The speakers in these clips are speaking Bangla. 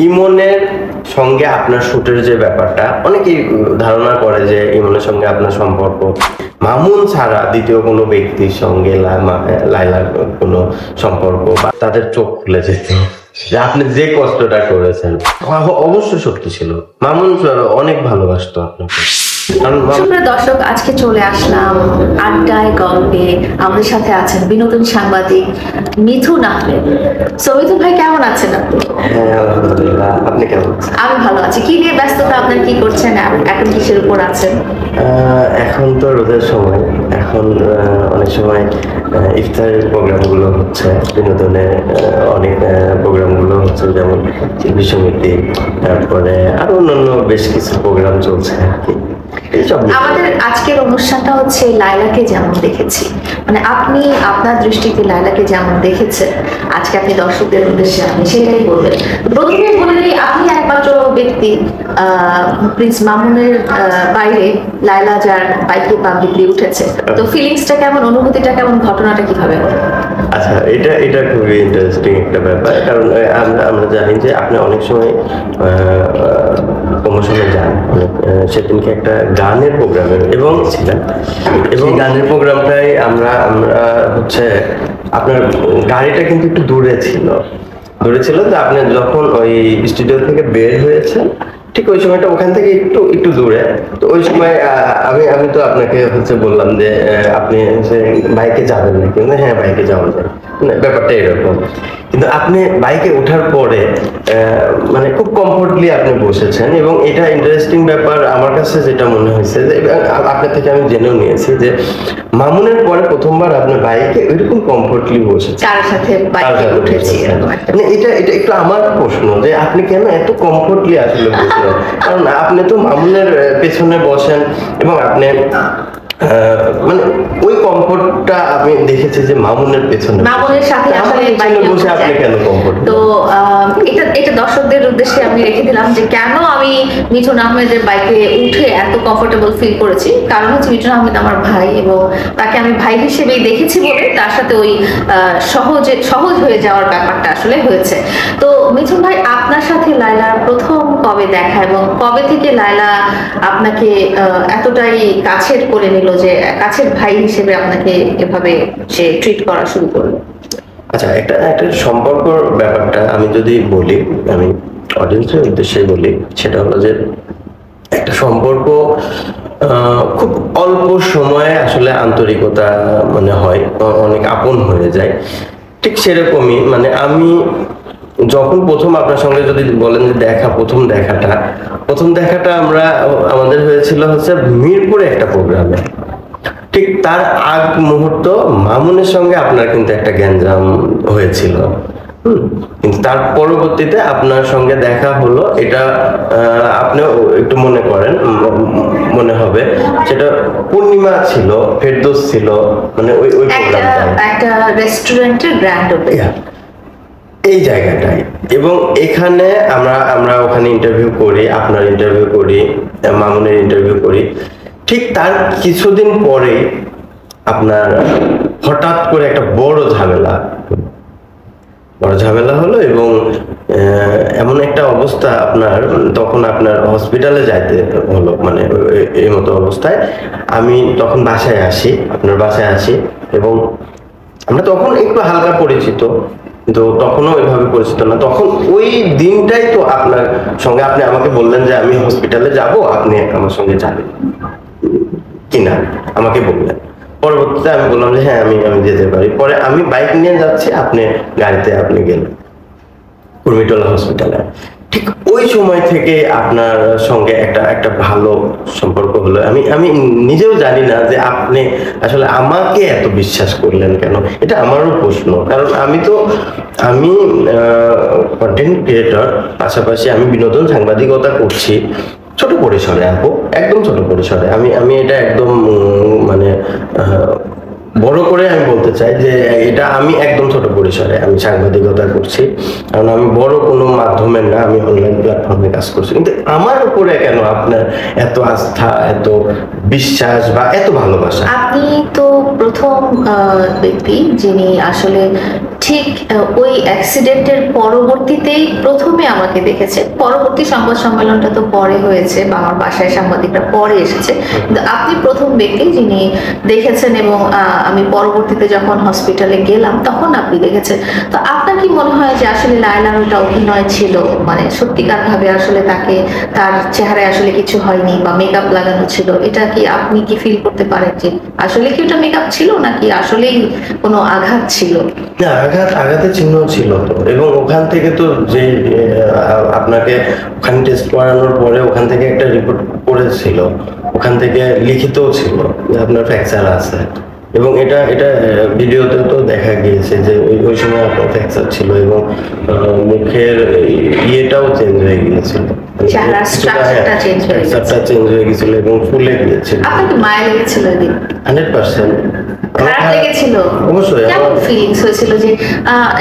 ইমনের সঙ্গে আপনার শুটের যে ব্যাপারটা, অনেকেই ধারণা করে যে ইমনের সঙ্গে আপনার সম্পর্ক মামুন ছাড়া দ্বিতীয় কোনো ব্যক্তির সঙ্গে লাইলার কোনো সম্পর্ক, বা তাদের চোখ খুলে যেত যে আপনি যে কষ্টটা করেছেন অবশ্যই সত্যি ছিল। মামুন অনেক ভালোবাসতো আপনাকে। সুপ্রিয় দর্শক, আজকে চলে আসলাম আড্ডায় গল্পে। আমাদের সাথে আছেন বিনোদন সাংবাদিক মিথুন আহমেদ। সো মিথুন ভাই, কেমন আছেন আপনি? হ্যাঁ আলহামদুলিল্লাহ, আপনি কেমন আছেন? আমি ভালো আছি। কি নিয়ে ব্যস্ততা আপনার, কি করছেন এখন, কিসের উপর আছেন? এখন তো রোদের সময়, এখন অনেক সময় ইফতারের প্রোগ্রামগুলো হচ্ছে, বিনোদনের অনেক প্রোগ্রামগুলো হচ্ছে, যেমন শিল্পী সমিতি, তারপরে আরো অন্যান্য বেশ কিছু প্রোগ্রাম চলছে আর কি। আমাদের আজকের অনুষ্ঠানটা হচ্ছে লায়লাকে যেমন দেখেছি, মানে আপনি আপনার দৃষ্টিতে লায়লাকে যেমন দেখেছেন, আজকে আপনি দর্শকদের উদ্দেশ্যে আপনি সেটাই বলবেন। প্রথমে বলে আপনি একমাত্র ব্যক্তি প্রিন্স মামুনের বাইরে লায়লা যার বাইকে পাবলিকলি উঠেছে, তো ফিলিংসটা কেমন, অনুভূতিটা কেমন, ঘটনাটা কিভাবে? আচ্ছা, এটা খুবই ইন্টারেস্টিং একটা ব্যাপার, কারণ আমরা জানি যে আপনি অনেক সময় প্রমোশনে যান। সেদিনকে একটা গানের প্রোগ্রামে এবং ছিলেন, এবং গানের প্রোগ্রামটাই আমরা হচ্ছে আপনার গাড়িটা কিন্তু একটু দূরে ছিল তো আপনি যখন ওই স্টুডিও থেকে বের হয়েছেন, ঠিক ওই সময়টা ওখান থেকে একটু একটু দূরে। তো ওই সময় আমি তো আপনাকে হচ্ছে বললাম যে আপনি বাইকে যাবেন না, কিন্তু হ্যাঁ বাইকে যাওয়া যায়, ব্যাপারটা এরকম। কিন্তু আপনি বাইকে ওঠার পরে মানে খুব কমফোর্টলি আপনি বসেছেন, এবং এটা ইন্টারেস্টিং ব্যাপার আমার কাছে যেটা মনে হয়েছে যে আপনার থেকে আমি জেনেও নিয়েছি যে মামুনের পরে প্রথমবার আপনি বাইকে ওইরকম কমফোর্টলি বসেছেন, কার সাথে বাইকে উঠেছি। মানে এটা একটু আমার প্রশ্ন যে আপনি কেন এত কমফোর্টলি আসলে বসলেন? কারণ আপনি তো মামুনের পেছনে বসেন, এবং আপনি মানে ওই কমফোর্টটা আমি দেখেছি যে মামুনের পেছনে, মামুনের সাথে আসলে বাইকে বসে আপনি কেন কমফোর্ট? তো এটা দর্শকদের উদ্দেশ্যে আমি রেখে দিলাম যে কেন আমি মিঠুন আহমেদের বাইকে উঠে এত কমফোর্টেবল ফিল করেছি। কারণ হচ্ছে মিঠুন আহমেদ আমার ভাই, এবং তাকে আমি ভাই হিসেবেই দেখেছি বলে তার সাথে ওই সহজ হয়ে যাওয়ার ব্যাপারটা আসলে হয়েছে। তো মিঠুন ভাই, আপনার সাথে লায়লার প্রথম কবে দেখা, এবং কবে থেকে লায়লা আপনাকে এতটাই কাছের করে নিল যে কাছের ভাই হিসেবে আপনাকে এভাবে সে ট্রিট করা শুরু করলো? আচ্ছা, একটা সম্পর্কর ব্যাপারটা আমি যদি বলি, আমি অডিয়েন্সের উদ্দেশ্যে বলি, সেটা হলো যে একটা সম্পর্ক খুব অল্প সময়ে আসলে আন্তরিকতা মানে হয়, অনেক আপন হয়ে যায়। ঠিক সেরকমই মানে আমি যখন প্রথম আপনার সঙ্গে যদি বলেন যে প্রথম দেখাটা আমাদের হয়েছিল হচ্ছে মিরপুরে একটা প্রোগ্রামে। ঠিক তার আগ মুহূর্ত মামুনের সঙ্গে আপনার কিন্তু একটা গ্যাঞ্জাম হয়েছিল, কিন্তু তার পরবর্তীতে আপনার সঙ্গে দেখা হলো, এটা আপনি একটু মনে করেন, মনে হবে সেটা পূর্ণিমা ছিল, ফেরদৌস ছিল, মানে ওই প্রোগ্রামটা একটা রেস্টুরেন্টের গ্র্যান্ড ওপেনিং এই জায়গাটায়। এবং এখানে আমরা ওখানে ইন্টারভিউ করি, আপনার ইন্টারভিউ করি, মামুনের ইন্টারভিউ করি। ঠিক তার কিছুদিন পরে আপনার হঠাৎ করে একটা বড় ঝামেলা হলো, এবং এমন একটা অবস্থা তখন আপনার হসপিটালে যাইতে হলো। মানে এই মতো অবস্থায় আমি তখন আপনার বাসায় আসি, এবং আমরা তখন একটু হালকা পরিচিত, কিন্তু তখনও এভাবে পরিচিত না। তখন ওই দিনটাই তো আপনার সঙ্গে আপনি আমাকে বললেন যে আমি হসপিটালে যাব, আপনি আমার সঙ্গে যাবেন কিনা আমাকে বললেন। পরবর্তীতে আমি বললাম যে হ্যাঁ আমি যেতে পারি। পরে আমি বাইক নিয়ে যাচ্ছি, আপনি গাড়িতে গেলেন কুর্মিটোলা হসপিটালে। ঠিক ওই সময় থেকে আপনার সঙ্গে একটা ভালো সম্পর্ক হলো। আমি নিজেও জানি না যে আপনি আসলে আমাকে এত বিশ্বাস করলেন কেন, এটা আমারও প্রশ্ন। কারণ আমি কন্টেন্ট ক্রিয়েটর, পাশাপাশি আমি বিনোদন সাংবাদিকতা করছি ছোট পরিসরে, একদম ছোট পরিসরে। আমি এটা একদম মানে বড় করে আমি বলতে চাই যে এটা আমি একদম ছোট পরিসরে আমি সাংবাদিকতা করছি, কারণ আমি বড় কোনো মাধ্যমের না, আমি অনলাইন প্ল্যাটফর্মে কাজ করছি। কিন্তু আমার উপরে কেন আপনার এত আস্থা, এত বিশ্বাস বা এত ভালোবাসা? আপনি তো প্রথম ব্যক্তি যিনি আসলে ঠিক ওই অ্যাক্সিডেন্টের পরবর্তীতেই প্রথমে আমাকে দেখেছে। পরবর্তী সংবাদ সম্মেলনটা তো পরে হয়েছে বা আমার বাসায় সাংবাদিকরা পরে এসেছে, কিন্তু আপনি প্রথম ব্যক্তি যিনি দেখেছেন এবং আমি পরবর্তীতে যখন হসপিটালে গেলাম তখন আপনি দেখেছেন। তো আপনার কি মনে হয় যে আসলে লায়লার ওটা অভিনয় ছিল, মানে সত্যিকার ভাবে আসলে তাকে তার চেহারায় আসলে কিছু হয়নি বা মেকআপ লাগানো ছিল, এটা কি আপনি কি ফিল করতে পারেন যে আসলে কি ওটা মেকআপ ছিল নাকি আসলেই কোনো আঘাত ছিল? না, আঘাতের চিহ্ন ছিল তো, এবং ওখান থেকে তো যে আপনাকে ওখানে টেস্ট করানোর পরে ওখান থেকে একটা রিপোর্ট করেছিল, ওখান থেকে লিখিতও ছিল যে আপনার ফ্র্যাকচার আছে, এবং এটা ভিডিওতে তো দেখা গিয়েছে যে ওই সময় আপনার ফ্র্যাকচার ছিল, এবং মুখের ইয়েটাও চেঞ্জ হয়ে গিয়েছিল, চেহারার স্ট্রাকচারটা চেঞ্জ হয়ে গেছে এবং ফুলে গিয়েছিল। আপনার কি মায়া লেগেছিল এদিন? 100%। খারাপ লেগেছিল? অবশ্যই। কেমন ফিলিংস হয়েছিল যে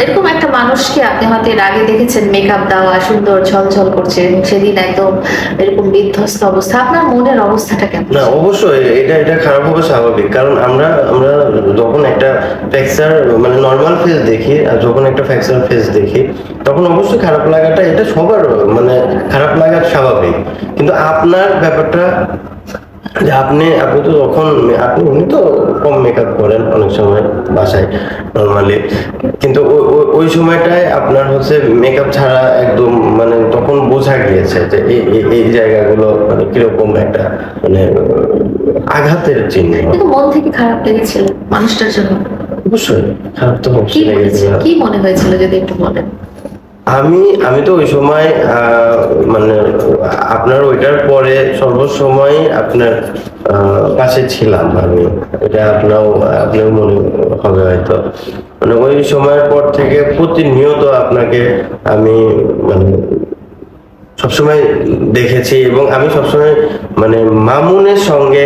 এরকম একটা মানুষকে আপনি হয়তো এর আগে দেখেছেন মেকআপ দেওয়া সুন্দর ঝলঝল করছে, এবং সেদিন একদম এরকম বিধ্বস্ত অবস্থা, আপনার মনের অবস্থাটা কেমন? না, অবশ্যই এটা খারাপ হবে স্বাভাবিক, কারণ আমরা যখন একটা ফ্র্যাকচার মানে নর্মাল ফেস দেখি আর যখন একটা ফ্র্যাকচার ফেস দেখি তখন অবশ্যই খারাপ লাগাটা এটা সবার, মানে খারাপ লাগা স্বাভাবিক। কিন্তু আপনার ব্যাপারটা যে আপনি তো তখন উনি তো কম মেকআপ করেন অনেক সময় বাসায় নর্মালি, কিন্তু ওই সময়টায় আপনার হচ্ছে মেকআপ ছাড়া একদম মানে তখন বোঝা গিয়েছে যে এই জায়গাগুলো মানে কিরকম একটা মানে আঘাতের চিহ্ন। কিন্তু মন থেকে খারাপ লেগেছিল মানুষটার জন্য? অবশ্যই খারাপ তো অবশ্যই লেগেছিল। কি মনে হয়েছিল যদি একটু বলেন? আমি তো ওই সময় মানে আপনার ওইটার পরে সর্বসময় আপনার পাশে ছিলাম আমি, এটা আপনিও মনে হবে হয়তো, মানে ওই সময়ের পর থেকে প্রতিনিয়ত আপনাকে আমি মানে সবসময় দেখেছি, এবং আমি সবসময় মানে মামুনের সঙ্গে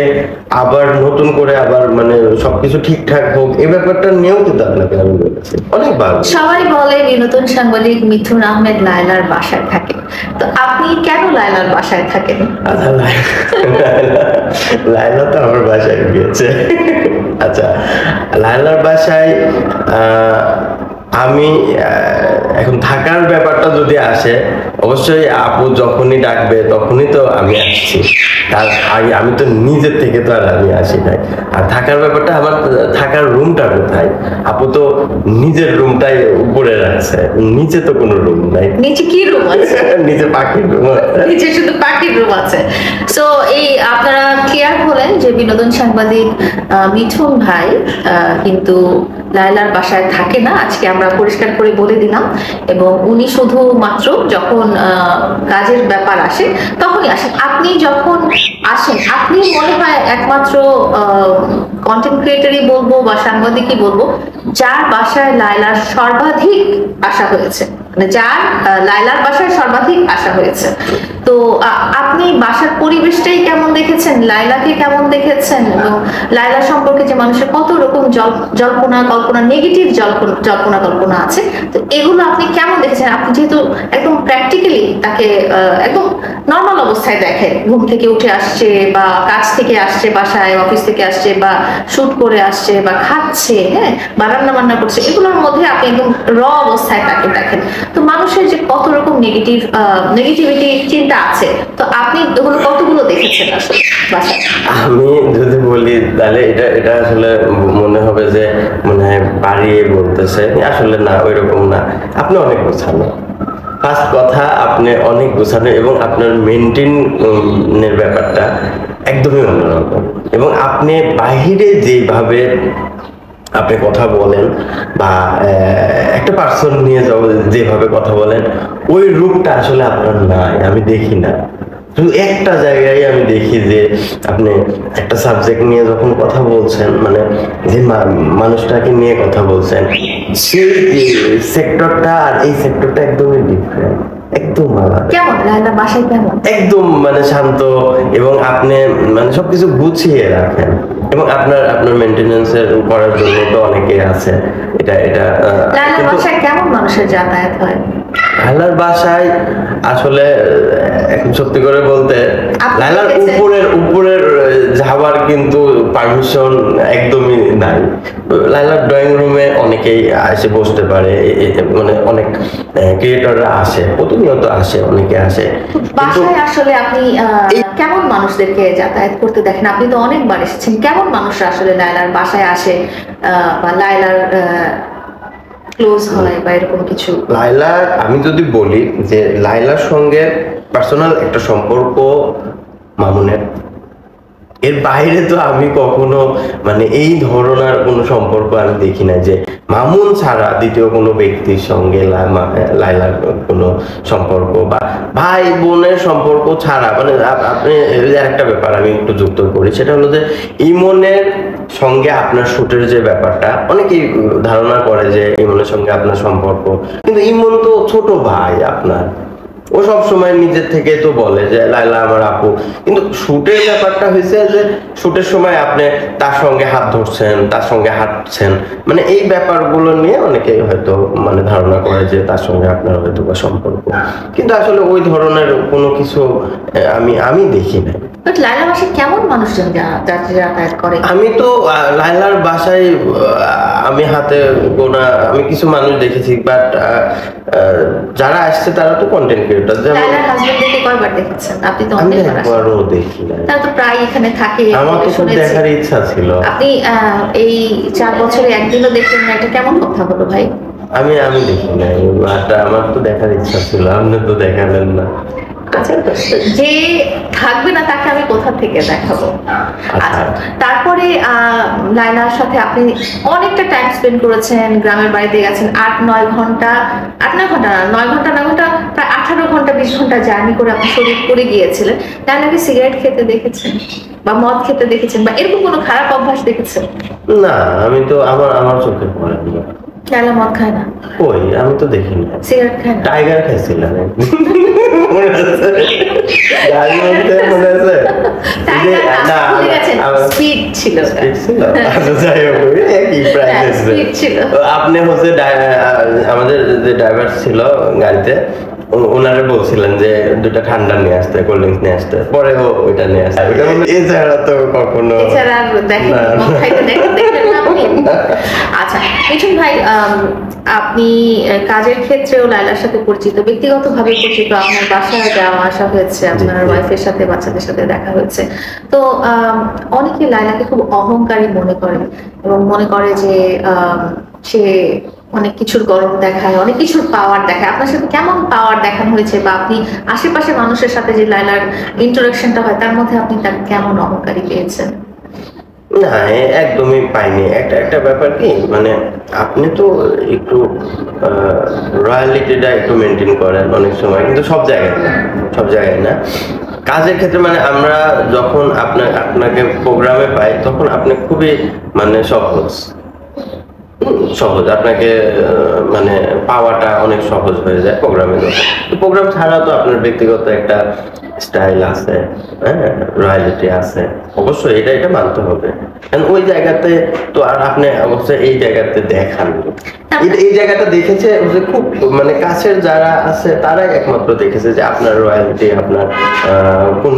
আবার নতুন করে আবার মানে সবকিছু ঠিকঠাক হোক এই ব্যাপারটা নিয়েও কিন্তু আপনাকে আমি বলেছি অনেকবার। সবাই বলে বিনোদন সাংবাদিক মিথুন আহমেদ লায়লার বাসায় থাকে, তো আপনি কেন লায়লার বাসায় থাকেন? আচ্ছা, লায়লা তো আমার বাসায় গিয়েছে। আচ্ছা, লায়লার বাসায় আমি এখন থাকার ব্যাপারটা যদি আসে, অবশ্যই আপু যখনই ডাকবে তখনই তো আমি আসছি, তার আগে আমি তো নিজের থেকে তো আর আমি আসি নাই। আর থাকার ব্যাপারটা, আমার থাকার রুমটা কোথায়? আপু তো নিজের রুমটাই উপরে রাখছে, নিচে তো কোনো রুম নাই। নিচে কি রুম আছে? নিচে পাখির রুম আছে, নিচে শুধু পাখির রুম আছে। সো এই আপনারা ক্লিয়ার হলেন যে বিনোদন সাংবাদিক মিঠুন ভাই কিন্তু লায়লার বাসায় থাকে না, আজকে আমরা পরিষ্কার করে বলে দিলাম। এবং উনি শুধুমাত্র যখন কাজের ব্যাপার আসে তখনই আসেন। আপনি যখন আসেন আপনি মনে হয় একমাত্র কন্টেন্ট ক্রিয়েটরই বলবো বা সাংবাদিকই বলবো যার বাসায় লায়লার সর্বাধিক আসা হয়েছে, মানে যার লায়লার বাসায় সর্বাধিক আসা হয়েছে। তো আপনি বাসার পরিবেশটাই কেমন দেখেছেন, লায়লাকে কেমন দেখেছেন, এবং লায়লা সম্পর্কে যে মানুষের কত রকম জল্পনা কল্পনা, নেগেটিভ জল্পনা কল্পনা আছে, তো এগুলো আপনি কেমন দেখেছেন? আপনি যেহেতু একদম প্র্যাকটিক্যালি তাকে একদম নর্মাল অবস্থায় দেখেন, ঘুম থেকে উঠে আসছে বা কাজ থেকে আসছে, বাসায় অফিস থেকে আসছে বা শুট করে আসছে বা খাচ্ছে, হ্যাঁ, বা রান্না বান্না করছে, এগুলোর মধ্যে আপনি একদম র অবস্থায় তাকে দেখেন। তো মানুষের যে কত রকম নেগেটিভিটি চিন্তা আছে, তো আপনি ওগুলো কতগুলো দেখেছেন আসলে বাসায়? আমি যদি বলি তাহলে এটা আসলে মনে হবে যে মানে বাড়িয়ে বলতেছে, আসলে না, ওইরকম না। আপনি অনেক গোছানো, ফার্স্ট কথা আপনি অনেক গোছানো, এবং আপনার মেনটেনের ব্যাপারটা একদমই অন্যরকম, এবং আপনি বাহিরে যেভাবে আপনি কথা বলেন বা একটা পার্সন নিয়ে যেভাবে কথা বলেন, ওই রূপটা আসলে আপনার নাই, আমি দেখি না। শুধু একটা জায়গায় আমি দেখি যে আপনি একটা সাবজেক্ট নিয়ে যখন কথা বলছেন, মানে যে মানুষটাকে নিয়ে কথা বলছেন, সেই সেক্টরটা আর এই সেক্টরটা একদমই ডিফারেন্ট, একদম আলাদা। কেমন লায়লা বাসায় কেমন? একদম মানে শান্ত, এবং আপনি মানে সবকিছু গুছিয়ে রাখেন, এবং আপনার মেইনটেনেন্স করার জন্য তো অনেকে আছে। এটা লায়লা বাসায় কেমন মানুষের যাতায়াত হয়? লাইলার বাসায় আসলে এখন সত্যি করে বলতে আপনি লাইলার দেখেছেন? উপরের যাওয়ার কিন্তু পারমিশন একদমই নাই। লাইলার ড্রয়িং রুমে অনেকেই এসে বসতে পারে, মানে অনেক ক্রিয়েটররা আসে, প্রতিনিয়ত আসে, অনেকে আসে, কিন্তু বাসায় আসলে আপনি কেমন মানুষদেরকে যাতায়াত করতে দেখেন? আপনি তো অনেকবার এসেছেন, কেমন মানুষরা আসলে লায়লার বাসায় আসে বা লায়লার ক্লোজ হয় বা এরকম কিছু? লাইলার, আমি যদি বলি যে লাইলার সঙ্গে পার্সোনাল একটা সম্পর্ক মামুনের, এর বাইরে তো আমি কখনো মানে এই ধরনের কোনো সম্পর্ক আমি দেখি না যে মামুন ছাড়া দ্বিতীয় কোনো ব্যক্তির সঙ্গে লাইলার কোনো সম্পর্ক বা ভাই বোনের সম্পর্ক ছাড়া, মানে আপনি একটা ব্যাপার আমি একটু যুক্ত করি, সেটা হলো যে ইমনের সঙ্গে আপনার শুটের যে ব্যাপারটা, অনেকেই ধারণা করে যে ইমনের সঙ্গে আপনার সম্পর্ক, কিন্তু ইমন তো ছোট ভাই আপনার, ও সব সময় নিজের থেকে তো বলে যে লাইলা আমার আপু, কিন্তু শুটের ব্যাপারটা হয়েছে যে শুটের সময় আপনি তার সঙ্গে হাত ধরছেন, তার সঙ্গে হাঁটছেন, মানে এই ব্যাপারগুলো নিয়ে অনেকে হয়তো মানে ধারণা করে যে তার সঙ্গে আপনার হয়তো বা সম্পর্ক, কিন্তু আসলে ওই ধরনের কোনো কিছু আমি দেখি না। বাট লায়লার বাসায় কেমন মানুষজন যাতায়াত করে? আমি তো লাইলার বাসায় আমি হাতে গোনা আমি কিছু মানুষ দেখেছি, বাট যারা আসছে তারা তো কন্টেন্ট ক্রিয়েটর। যেমন লায়লার হাজবেন্ডকে কয়বার দেখেছেন? আপনি তো আমি অনেকবার আসেন। একবারও দেখি না। তারা তো প্রায় এখানে থাকে, আমার তো খুব শুনেছি। দেখার ইচ্ছা ছিল। আপনি এই 4 বছরে একদিনও দেখলেন না, এটা কেমন কথা হলো ভাই? আমি দেখি না, আমার তো দেখার ইচ্ছা ছিল, আপনি তো দেখালেন না। আচ্ছা, যে থাকবে না তাকে আমি কোথা থেকে দেখাবো? আচ্ছা, তারপরে লায়লার সাথে আপনি অনেকটা টাইম স্পেন্ড করেছেন, গ্রামের বাড়িতে গেছেন 8-9 ঘন্টা, 8-9 ঘন্টা না, 9 ঘন্টা 9 ঘন্টা, প্রায় 18 ঘন্টা 20 ঘন্টা জার্নি করে আপনি শরীর করে গিয়েছিলেন। লায়লাকে সিগারেট খেতে দেখেছেন বা মদ খেতে দেখেছেন বা এরকম কোনো খারাপ অভ্যাস দেখেছেন? না, আমি তো আমার চোখে পড়ে না। লায়লা মদ খায় না? কই, আমি তো দেখিনি। সিগারেট খায় না? টাইগার খাইছিলাম মনে আছে? গাড়ির মধ্যে মনে আছে? না, ভুলে গেছেন, স্পিড ছিল। স্পিড ছিল? আচ্ছা, যাই হোক, একই প্রাইস। স্পিড ছিল। আপনি হচ্ছে আমাদের যে ড্রাইভার ছিল গাড়িতে, ওনারে বলছিলেন যে 2টা ঠান্ডা নিয়ে আসতে, কোল্ড ড্রিঙ্কস নিয়ে আসতে, পরে ও ওইটা নিয়ে আসতে। এছাড়া তো কখনো এছাড়া দেখেন মদ খাইতে দেখলেন না আপনি? আচ্ছা মিঠুন ভাই, আপনি কাজের ক্ষেত্রেও লায়লার সাথে পরিচিত, ব্যক্তিগতভাবে পরিচিত, আপনার বাসায় যাওয়া আসা হয়েছে, আপনার ওয়াইফের সাথে বাচ্চাদের সাথে দেখা হয়েছে। তো অনেকে লায়লাকে খুব অহংকারী মনে করে এবং মনে করে যে সে অনেক কিছুর গরম দেখায়, অনেক কিছুর পাওয়ার দেখায়। আপনার সাথে কেমন পাওয়ার দেখানো হয়েছে বা আপনি আশেপাশে মানুষের সাথে যে লায়লার ইন্টারাকশনটা হয় তার মধ্যে আপনি তাকে কেমন অহংকারী পেয়েছেন? না, একদমই পাইনি। একটা ব্যাপার কি, মানে আপনি তো একটু রয়্যালিটিটা একটু মেনটেন করেন অনেক সময়, কিন্তু সব জায়গায় না, সব জায়গায় না। কাজের ক্ষেত্রে মানে আমরা যখন আপনাকে প্রোগ্রামে পাই তখন আপনি খুবই মানে সহজ আপনাকে মানে পাওয়াটা অনেক সহজ হয়ে যায় প্রোগ্রামে। তো প্রোগ্রাম ছাড়া তো আপনার ব্যক্তিগত একটা স্টাইল আছে, হ্যাঁ, রয়্যালিটি আছে, অবশ্যই এটা মানতে হবে। কারণ ওই জায়গাতে তো আর আপনি অবশ্যই এই জায়গাতে দেখান, এই জায়গাটা দেখেছে যে খুব মানে কাছের যারা আছে তারাই একমাত্র দেখেছে যে আপনার রয়্যালিটি, আপনার কোন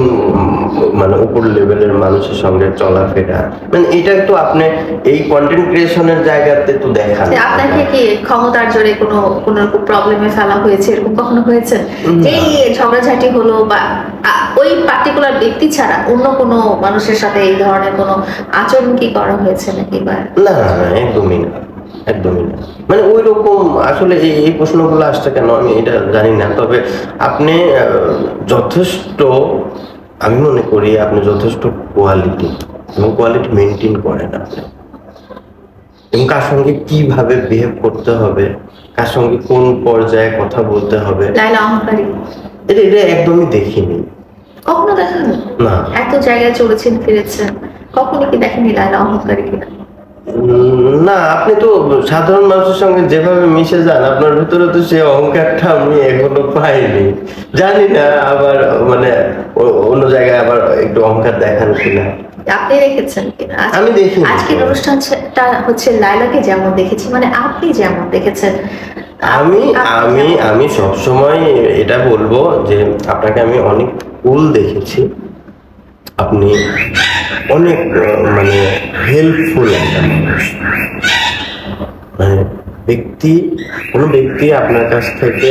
মানে উপর লেভেলের মানুষের সঙ্গে চলাফেরা, মানে এটা তো আপনি এই কন্টেন্ট ক্রিয়েশনের জায়গাতে তো দেখান। আপনাকে কি ক্ষমতার জোরে কোনো রকম প্রবলেমে ফেলা হয়েছে, এরকম কখনো হয়েছে যে ঝগড়াঝাটি হলো বা ওই পার্টিকুলার ব্যক্তি ছাড়া অন্য কোনো মানুষের সাথে এই ধরনের কোনো আচরণ কি করা হয়েছে নাকি? বা না, একদমই না, একদমই না। মানে ওই রকম আসলে এই প্রশ্নগুলো আসছে কেন আমি এটা জানি না, তবে আপনি যথেষ্ট, আমি মনে করি আপনি যথেষ্ট কোয়ালিটি এবং কোয়ালিটি মেনটেন করেন আপনি, এবং কার সঙ্গে কিভাবে বিহেভ করতে হবে, কার সঙ্গে কোন পর্যায়ে কথা বলতে হবে, লায়লা অহংকারী এটা একদমই দেখিনি। কখনো দেখেননি? না, এত জায়গায় চলেছেন ফিরেছেন, কখনো কি দেখেনি লায়লা অহংকারী কিনা? না, আপনি তো সাধারণ মানুষের সঙ্গে যেভাবে মিশে যান আপনার ভিতরে তো সেই অহংকারটা আমি এখনো পাইনি। জানি না আবার মানে অন্য জায়গায় আবার একটু অহংকার দেখান কিনা। আপনি দেখেছেন কিনা? আমি দেখিনি। আজকের অনুষ্ঠানটা হচ্ছে লায়লাকে যেমন দেখেছি, মানে আপনি যেমন দেখেছেন। আমি আমি আমি সবসময় এটা বলবো যে আপনাকে আমি অনেক কুল দেখেছি। আপনি অনেক মানে হেল্পফুল একটা মানুষ। মানে কোনো ব্যক্তি আপনার কাছ থেকে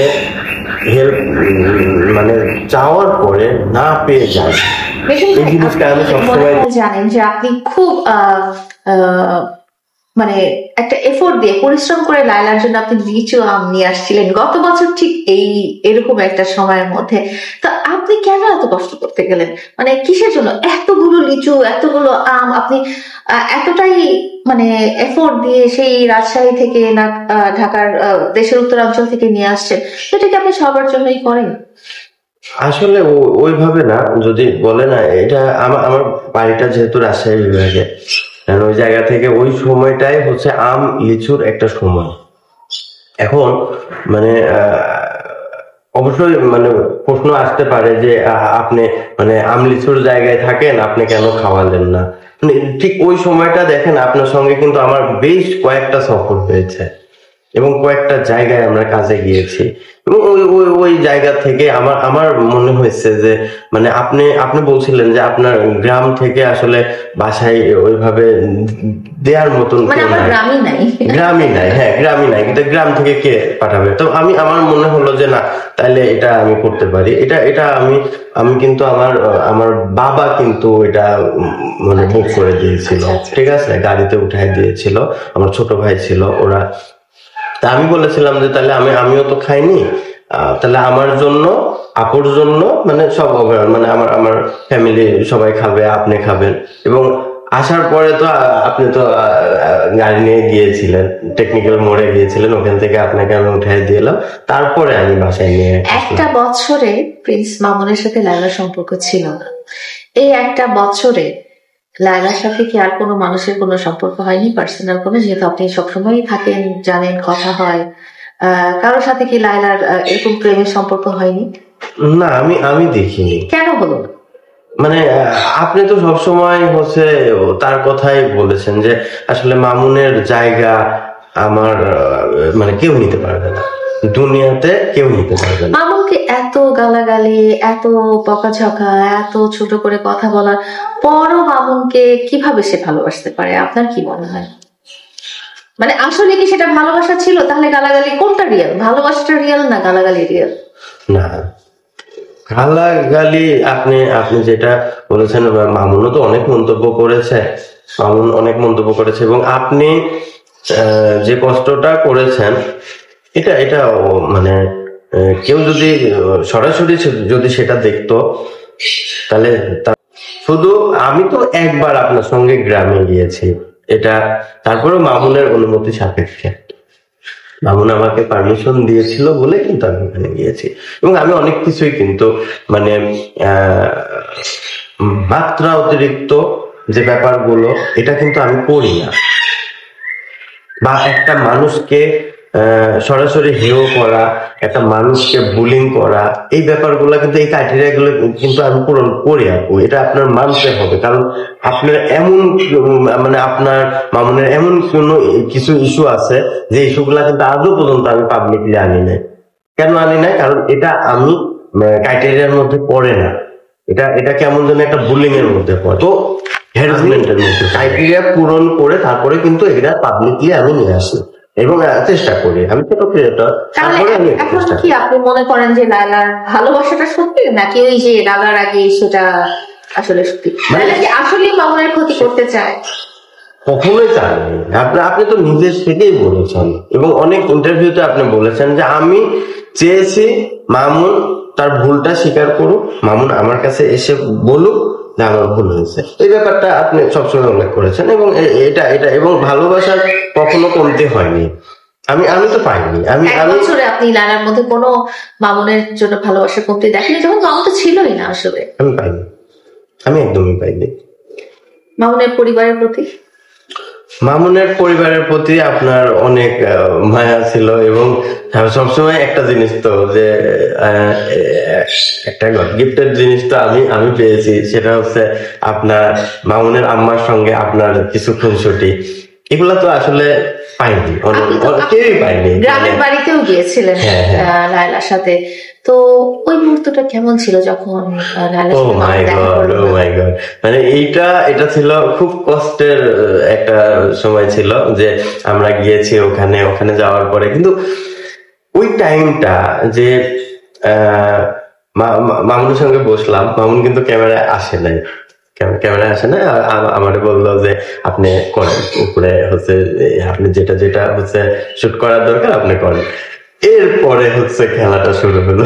হেল্প মানে চাওয়ার পরে না পেয়ে যায়, এই জিনিসটা আমি সবসময় জানেন যে আপনি খুব মানে একটা এফোর্ট দিয়ে পরিশ্রম করে লায়লার জন্য আপনি লিচু আম নিয়ে আসছিলেন গত বছর ঠিক এরকম একটা সময়ের মধ্যে। তো আপনি কেন এত কষ্ট করতে গেলেন? মানে কিসের জন্য এতগুলো লিচু, এতগুলো আম আপনি এতটাই মানে এফোর্ট দিয়ে সেই রাজশাহী থেকে না ঢাকার দেশের উত্তরাঞ্চল থেকে নিয়ে আসছেন? সেটা কি আপনি সবার জন্যই করেন? আসলে ওইভাবে না, যদি বলে না, এটা আমার বাড়িটা যেহেতু রাজশাহী বিভাগে, ওই জায়গা থেকে ওই সময়টাই হচ্ছে আম লিচুর একটা সময়। এখন মানে অবশ্যই মানে প্রশ্ন আসতে পারে যে আপনি মানে আম লিচুর জায়গায় থাকেন, আপনি কেন খাওয়ালেন না? মানে ঠিক ওই সময়টা দেখেন আপনার সঙ্গে কিন্তু আমার বেশ কয়েকটা সফর হয়েছে এবং কয়েকটা জায়গায় আমরা কাজে গিয়েছি, এবং ওই ওই ওই জায়গা থেকে আমার আমার মনে হয়েছে যে মানে আপনি বলছিলেন যে আপনার গ্রাম থেকে আসলে বাসায় ওইভাবে দেওয়ার মতন মানে কেউ আমার নাই। গ্রামই নাই। গ্রামই নাই, হ্যাঁ গ্রামই নাই, কিন্তু গ্রাম থেকে কে পাঠাবে? তো আমার মনে হলো যে না, তাহলে এটা আমি করতে পারি। এটা এটা আমি আমি কিন্তু আমার বাবা কিন্তু এটা মানে বুক করে দিয়েছিল, ঠিক আছে, গাড়িতে উঠাই দিয়েছিল। আমার ছোট ভাই ছিল, ওরা। তা আমি বলেছিলাম যে তাহলে আমিও তো খাইনি, তাহলে আমার জন্য, আপুর জন্য, মানে সব মানে আমার ফ্যামিলি সবাই খাবে, আপনি খাবেন। এবং আসার পরে তো আপনি তো গাড়ি নিয়ে গিয়েছিলেন, টেকনিক্যাল মোড়ে গিয়েছিলেন, ওখান থেকে আপনাকে আমি উঠাই দিলাম, তারপরে আমি বাসায় নিয়ে একটা বছরে প্রিন্স মামুনের সাথে লায়লার সম্পর্ক ছিল না। এই একটা বছরে লায়লার সাথে কি আর কোনো মানুষের কোনো সম্পর্ক হয়নি পার্সোনাল কোনো? যেহেতু আপনি সবসময়ই থাকেন, জানেন, কথা হয়, কারোর সাথে কি লায়লার এরকম প্রেমের সম্পর্ক হয়নি? না, আমি দেখিনি। কেন হলো? মানে আপনি তো সবসময় হচ্ছে তার কথাই বলেছেন যে আসলে মামুনের জায়গা আমার মানে কেউ নিতে পারবে না, দুনিয়াতে কেউ নিতে পারবে না। মামুনকে এত গালাগালি, এত বকাঝকা, এত ছোট করে কথা বলার পরও মামুনকে কিভাবে সে ভালোবাসতে পারে? আপনার কি মনে হয়? মানে আসলে কি সেটা ভালোবাসা ছিল? তাহলে গালাগালি কোনটা রিয়েল? ভালোবাসাটা রিয়েল না গালাগালি রিয়েল? না, গালাগালি আপনি আপনি যেটা বলেছেন, মামুনও তো অনেক মন্তব্য করেছে, মামুন অনেক মন্তব্য করেছে, এবং আপনি যে কষ্টটা করেছেন এটা এটা মানে কেউ যদি সরাসরি যদি সেটা দেখতো, তাহলে শুধু আমি তো একবার আপনার সঙ্গে গ্রামে গিয়েছি, এটা তারপরে মামুনের অনুমতি সাপেক্ষে। মামুন আমাকে পারমিশন দিয়েছিল বলে কিন্তু আমি ওখানে গিয়েছি, এবং আমি অনেক কিছুই কিন্তু মানে মাত্রা অতিরিক্ত যে ব্যাপারগুলো, এটা কিন্তু আমি করি না। বা একটা মানুষকে সরাসরি হেয় করা, একটা মানুষকে বুলিং করা, এই ব্যাপারগুলো কিন্তু, এই ক্রাইটেরিয়া গুলো কিন্তু আমি পূরণ করি আপু, এটা আপনার মানতে হবে। কারণ আপনার এমন মানে আপনার মামুনের এমন কিছু ইস্যু আছে যে ইস্যুগুলা কিন্তু আজও পর্যন্ত আমি পাবলিকলি আনি নাই। কেন আনি নাই? কারণ এটা আমি ক্রাইটেরিয়ার মধ্যে পড়ে না, এটা এটা কেমন যেন একটা বুলিং এর মধ্যে পড়ে, তো হ্যারাসমেন্টের মধ্যে। ক্রাইটেরিয়া পূরণ করে তারপরে কিন্তু এটা পাবলিকলি আমি নিয়ে আসি এবং চেষ্টা করি, আমি ছোট ক্রিয়েটর। এখন কি আপনি মনে করেন যে লায়লার ভালোবাসাটা সত্যি, নাকি ওই যে লাগার আগে সেটা আসলে সত্যি? লায়লা কি আসলে মামুনের ক্ষতি করতে চায়? কখনোই চাননি। আপনি তো নিজের থেকেই বলেছেন, এবং অনেক ইন্টারভিউতে আপনি বলেছেন যে আমি চেয়েছি মামুন তার ভুলটা স্বীকার করুক, মামুন আমার কাছে এসে বলুক যে আমার ভুল হয়েছে। এই ব্যাপারটা আপনি সবসময় উল্লেখ করেছেন, এবং এটা এটা এবং ভালোবাসার কখনো কমতে হয়নি। আমি তো পাইনি। আমি বছরে আপনি লায়লার মধ্যে কোনো মামুনের জন্য ভালোবাসার কমতি দেখেনি, যখন মামুন তো ছিলই না আসলে? আমি পাইনি, আমি একদমই পাইনি। মামুনের পরিবারের প্রতি? মামুনের পরিবারের প্রতি আপনার অনেক মায়া ছিল এবং সবসময় একটা জিনিস তো যে একটা গিফটের জিনিস তো আমি পেয়েছি, সেটা হচ্ছে আপনার মামুনের আম্মার সঙ্গে আপনার কিছু খুনসুটি, এগুলা তো আসলে পাইনি, কেউই পাইনি। গ্রামের বাড়িতেও গিয়েছিলেন লায়লার সাথে, তো ওই মুহূর্তটা কেমন ছিল যখন লায়লার সাথে মামুন দেখা করলেন? ও মাই গড, মানে এটা ছিল খুব কষ্টের একটা সময় ছিল যে আমরা গিয়েছি ওখানে যাওয়ার পরে, কিন্তু ওই টাইমটা যে মামুনের সঙ্গে বসলাম, মামুন কিন্তু ক্যামেরায় আসে নাই, ক্যামেরায় আসে না, আমারে বললো যে আপনি করেন, উপরে হচ্ছে আপনি যেটা হচ্ছে শুট করার দরকার আপনি করেন। এরপরে হচ্ছে খেলাটা শুরু হলো।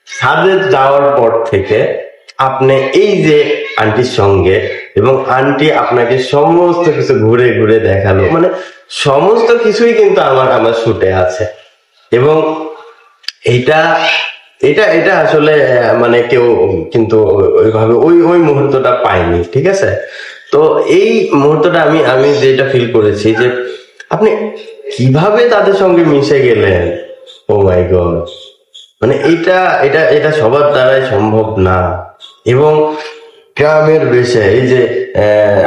ছাদে যাওয়ার পর থেকে আপনি এই যে আন্টির সঙ্গে, এবং আন্টি আপনাকে সমস্ত কিছু ঘুরে ঘুরে দেখালো, মানে সমস্ত কিছুই কিন্তু আমার শুটে আছে। এবং এটা এটা এটা আসলে মানে কেউ কিন্তু ওইভাবে ওই মুহূর্তটা পায়নি, ঠিক আছে? তো এই মুহূর্তটা আমি যেটা ফিল করেছি যে আপনি কিভাবে তাদের সঙ্গে মিশে গেলেন, ও মাই গড, মানে এটা এটা এটা সবার দ্বারাই সম্ভব না। এবং গ্রামের বেশে এই যে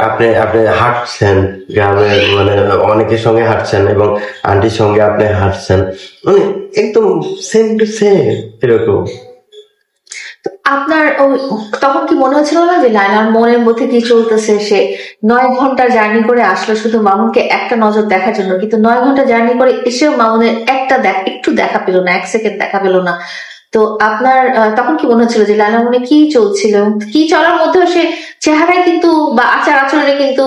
আপনি আপনি হাঁটছেন গ্রামের, মানে অনেকের সঙ্গে হাঁটছেন এবং আন্টির সঙ্গে আপনি হাঁটছেন, মানে একদম সেম টু সেম এরকম। আপনার তখন কি মনে হচ্ছিল না যে লায়লার মনের মধ্যে কি চলতেছে? সে 9 ঘন্টা জার্নি করে আসলো শুধু মামুনকে একটা নজর দেখার জন্য, কিন্তু 9 ঘন্টা জার্নি করে এসেও মামুনের একটু দেখা পেল না, 1 সেকেন্ড দেখা পেল না। তো আপনার তখন কি মনে হচ্ছিল যে লায়লার মনে কি চলছিল? কি চলার মধ্যেও সে চেহারায় কিন্তু বা আচার আচরণে কিন্তু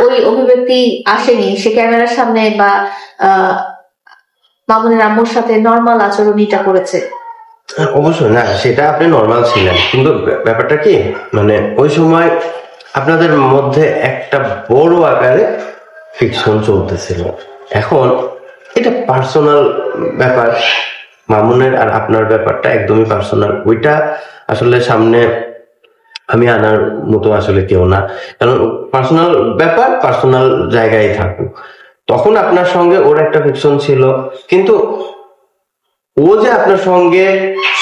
ওই অভিব্যক্তি আসেনি, সে ক্যামেরার সামনে বা মামুনের আম্মুর সাথে নর্মাল আচরণটা করেছে। অবশ্যই না, সেটা আপনি নর্মাল ছিলেন, কিন্তু ব্যাপারটা কি, মানে ওই সময় আপনাদের মধ্যে একটা বড় আকারে ফিকশন চলতেছিল। এখন এটা পার্সোনাল ব্যাপার, মামুনের আর আপনার ব্যাপারটা একদমই পার্সোনাল, ওইটা আসলে সামনে আমি আনার মতো আসলে কেউ না, কারণ পার্সোনাল ব্যাপার পার্সোনাল জায়গায় থাকুক। তখন আপনার সঙ্গে ওর একটা ফিকশন ছিল, কিন্তু ও যে আপনার সঙ্গে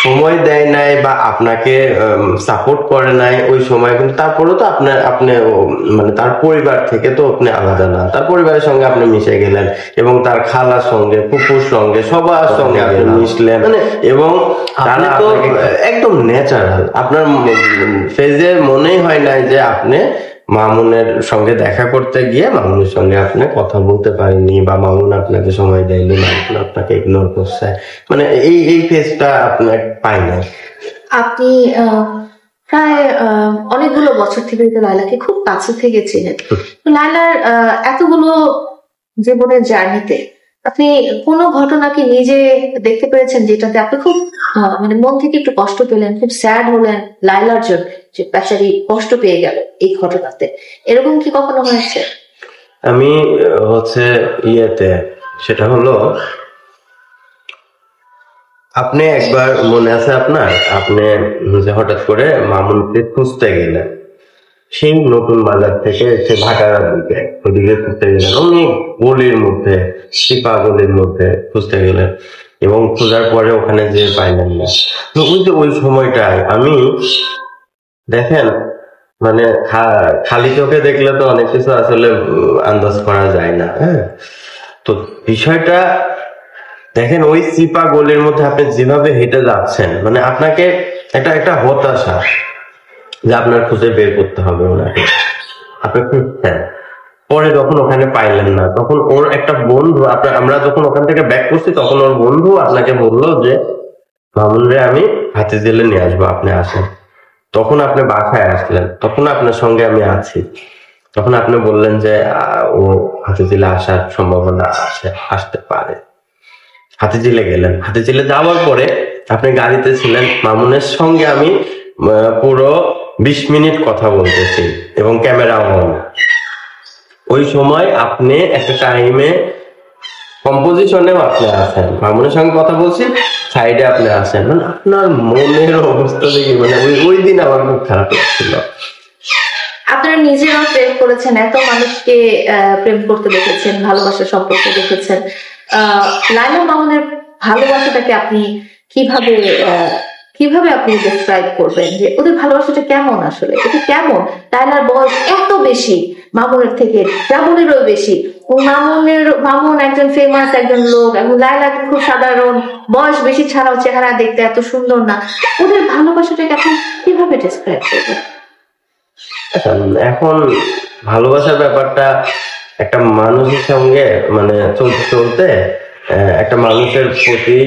সময় দেয় নাই বা আপনাকে সাপোর্ট করে নাই ওই সময়, কিন্তু তারপরেও তো আপনি মানে তার পরিবার থেকে তো আপনি আলাদা না, তার পরিবারের সঙ্গে আপনি মিশে গেলেন এবং তার খালার সঙ্গে ফুপুর সঙ্গে সবার সঙ্গে আপনি মিশলেন, মানে এবং তারা তো একদম ন্যাচারাল, আপনার ফেজে মনেই হয় নাই যে আপনি মামুনের সঙ্গে দেখা করতে গিয়ে মামুনের সঙ্গে আপনি কথা বলতে পারেননি বা মামুন আপনাকে সময় দেয়নি, মামুন আপনাকে ইগনোর করছে, মানে এই ফেজটা আপনার পাই না। আপনি প্রায় অনেকগুলো বছর থেকে লায়লাকে খুব কাছে থেকে চিনেন। লায়লার এতগুলো জীবনের জার্নিতে আপনি কোনো ঘটনা কি নিজে দেখতে পেরেছেন যেটাতে আপনি খুব মানে মন থেকে একটু কষ্ট পেলেন, খুব স্যাড হলেন লায়লার জন্য, যে বেচারি কষ্ট পেয়ে গেল এই ঘটনাতে? এরকম কি কখনো হয়েছে? আমি হচ্ছে সেটা হলো, আপনি একবার মনে আছে আপনার, আপনি যে হঠাৎ করে মামুনকে খুঁজতে গেলেন সেই নতুন বাজার থেকে সে ঢাকার দিকে, ওদিকে খুঁজতে গেলেন, অনেক গলির মধ্যে, শিপা গলির মধ্যে খুঁজতে গেলেন এবং খোঁজার পরে ওখানে যে পাইলেন না। তো ওই সময়টায় আমি দেখেন, মানে খালি চোখে দেখলে তো অনেক কিছু আসলে আন্দাজ করা যায় না, হ্যাঁ। তো বিষয়টা দেখেন, ওই চিপা গলির মধ্যে আপনি যেভাবে হেঁটে যাচ্ছেন, মানে আপনাকে একটা হতাশা যে আপনার খুঁজে বের করতে হবে ওনাকে, আপনি খুঁজছেন, পরে যখন ওখানে পাইলেন না তখন ওর একটা বন্ধু, আমরা যখন ওখান থেকে ব্যাক করছি তখন ওর বন্ধু আপনাকে বললো যে মামুন রে আমি হাতিঝিলে নিয়ে আসবো, আপনি আসেন। তখন আপনি বাসায় আসলেন, তখন আপনার সঙ্গে আমি আছি, তখন আপনি বললেন যে ও হাতিঝিলে আসার সম্ভাবনা আসতে পারে। হাতিঝিলে গেলেন, হাতিঝিলে যাওয়ার পরে আপনি গাড়িতে ছিলেন, মামুনের সঙ্গে আমি পুরো 20 মিনিট কথা বলতেছি এবং ক্যামেরা অন। ওই সময় আপনি একটা টাইমে কম্পোজিশনেও আপনি আছেন, মামুনের সঙ্গে কথা বলছি, সাইডে আপনি আছেন, মানে আপনার মনের অবস্থা দেখি মানে ওই দিন আমার খুব খারাপ লাগছিল। আপনারা নিজেরাও প্রেম করেছেন, এত মানুষকে প্রেম করতে দেখেছেন, ভালোবাসার সম্পর্ক দেখেছেন। লায়লা মামুনের ভালোবাসাটাকে আপনি কিভাবে কিভাবে আপনি ডেসক্রাইব করবেন, যে ওদের ভালোবাসাটা কেমন? আসলে এটা কেমন? লায়লার বয়স এত বেশি মামুনের থেকে, রাবণেরও বেশি। মামুন একজন ফেমাস একজন লোক, এবং লায়লা খুব সাধারণ, বয়স বেশি ছাড়াও চেহারা দেখতে এত সুন্দর না। ওদের ভালোবাসাটাকে আপনি কিভাবে ডেসক্রাইব করবেন? এখন ভালোবাসার ব্যাপারটা একটা মানুষের সঙ্গে মানে চলতে চলতে একটা মানুষের প্রতি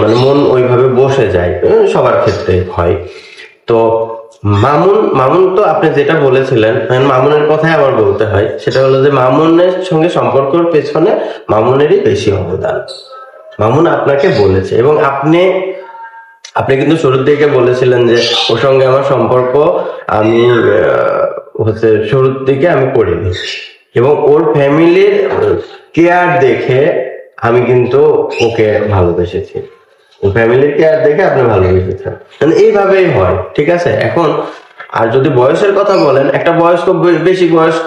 মানে মন ওইভাবে বসে যায়, সবার ক্ষেত্রে হয়। তো মামুন তো আপনি যেটা বলেছিলেন, মামুনের কথাই আমার বলতে হয়, সেটা হলো যে মামুনের সঙ্গে সম্পর্কের পেছনে মামুনেরই বেশি অবদান। মামুন আপনাকে বলেছে, এবং আপনি কিন্তু শুরুর দিকে বলেছিলেন যে ওর সঙ্গে আমার সম্পর্ক আমি হচ্ছে শুরুর দিকে আমি করিনি, এবং ওর ফ্যামিলির কেয়ার দেখে আমি কিন্তু ওকে ভালোবেসেছি। ওর ফ্যামিলির কেয়ার দেখে আপনি ভালোবেসেছেন, মানে এইভাবেই হয়, ঠিক আছে। এখন আর যদি বয়সের কথা বলেন, একটা বয়স্ক বেশি বয়স্ক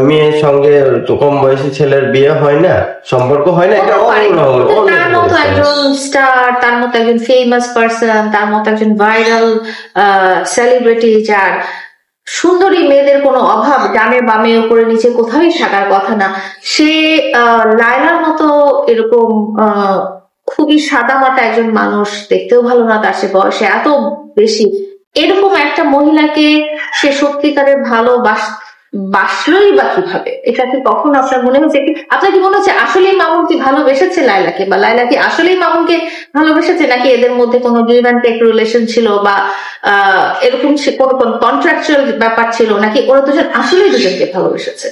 মেয়ের সঙ্গে কম বয়সী ছেলের বিয়ে হয় না, সম্পর্ক হয় না, এটা তার মতো একজন স্টার, তার মতো একজন ফেমাস পারসন, তার মতো একজন ভাইরাল সেলিব্রিটি, যার সুন্দরী মেয়েদের কোনো অভাব, ডানে বামে উপরে নিচে কোথাওই থাকার কথা না, সে লায়লার মতো এরকম খুবই সাদামাটা একজন মানুষ, দেখতেও ভালো না, তার সে বয়সে এত বেশি, এরকম একটা মহিলাকে সে সত্যিকারের বাসলোই বা কিভাবে? এটা কি কখনো আপনার মনে হচ্ছে কি, আপনার কি মনে হচ্ছে আসলেই মামুন কি ভালোবেসেছে লায়লাকে, বা লায়লা কি আসলেই মামুনকে ভালোবেসেছে, নাকি এদের মধ্যে কোনো গিভ অ্যান্ড টেক রিলেশন ছিল, বা এরকম কোনো কন্ট্রাকচুয়াল ব্যাপার ছিল, নাকি ওরা দুজন আসলেই দুজনকে ভালোবেসেছে?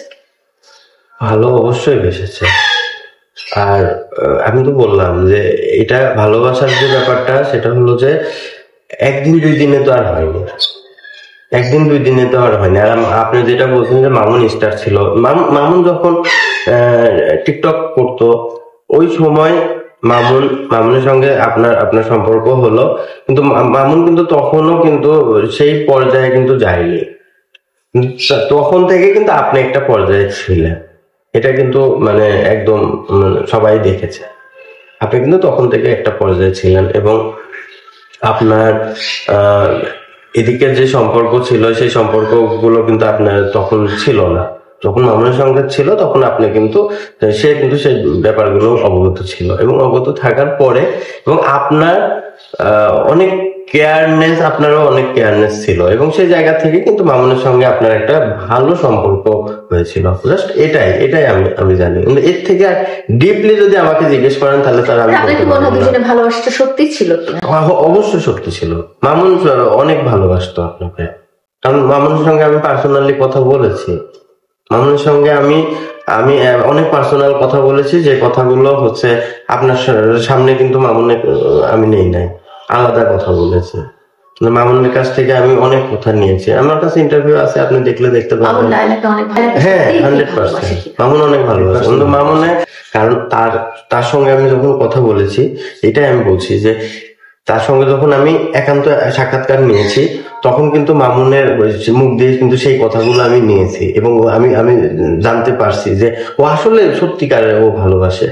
ভালো অবশ্যই বেসেছে। আর আমি তো বললাম যে এটা ভালোবাসার যে ব্যাপারটা, সেটা হলো যে একদিন দুই দিনে তো আর হয়নি, একদিন দুই দিনে তো আর হয়নি। আর আপনি যেটা বলছেন যে মামুন স্টার ছিল, মামুন যখন টিকটক করতো ওই সময় মামুনের সঙ্গে আপনার সম্পর্ক হলো, কিন্তু মামুন কিন্তু তখনও কিন্তু সেই পর্যায়ে কিন্তু যায়নি। তখন থেকে কিন্তু আপনি একটা পর্যায়ে ছিলেন, এটা কিন্তু মানে একদম সবাই দেখেছে। আপনি কিন্তু তখন থেকে একটা পর্যায়ে ছিলেন, এবং আপনার এদিকে যে সম্পর্ক ছিল সেই সম্পর্কগুলো কিন্তু আপনার তখন ছিল না। যখন মামুনের সঙ্গে ছিল তখন আপনি কিন্তু সে কিন্তু সেই ব্যাপারগুলো অবগত ছিল, এবং অবগত থাকার পরে এবং আপনার অনেক কেয়ারনেস, আপনারও অনেক কেয়ারনেস ছিল, এবং সেই জায়গা থেকে কিন্তু মামুনের সঙ্গে আপনার একটা ভালো সম্পর্ক হয়েছিল। জাস্ট এটাই আমি জানি, কিন্তু এর থেকে ডিপলি যদি আমাকে জিজ্ঞেস করেন তাহলে তার আমি ভালোবাসাটা সত্যি ছিল কিনা? অবশ্যই সত্যি ছিল। মামুন অনেক ভালোবাসতো আপনাকে, কারণ মামুনের সঙ্গে আমি পার্সোনালি কথা বলেছি। মামুনের সঙ্গে আমি অনেক পার্সোনাল কথা বলেছি, যে কথাগুলো হচ্ছে আপনার সামনে কিন্তু মামুনের আমি নেই নাই, আলাদা কথা বলেছি। মামুনের কাছ থেকে আমি অনেক কথা নিয়েছি, আমার কাছে ইন্টারভিউ আছে, আপনি দেখলে দেখতে পাবেন। হ্যাঁ, 100%। মামুন অনেক ভালোবাসে, কিন্তু মামুনের কারণ তার সঙ্গে আমি যখন কথা বলেছি, এটাই আমি বলছি যে তার সঙ্গে যখন আমি একান্ত সাক্ষাৎকার নিয়েছি, তখন কিন্তু মামুনের মুখ দিয়ে কিন্তু সেই কথাগুলো আমি নিয়েছি, এবং আমি জানতে পারছি যে ও আসলে সত্যিকারের ও ভালোবাসে।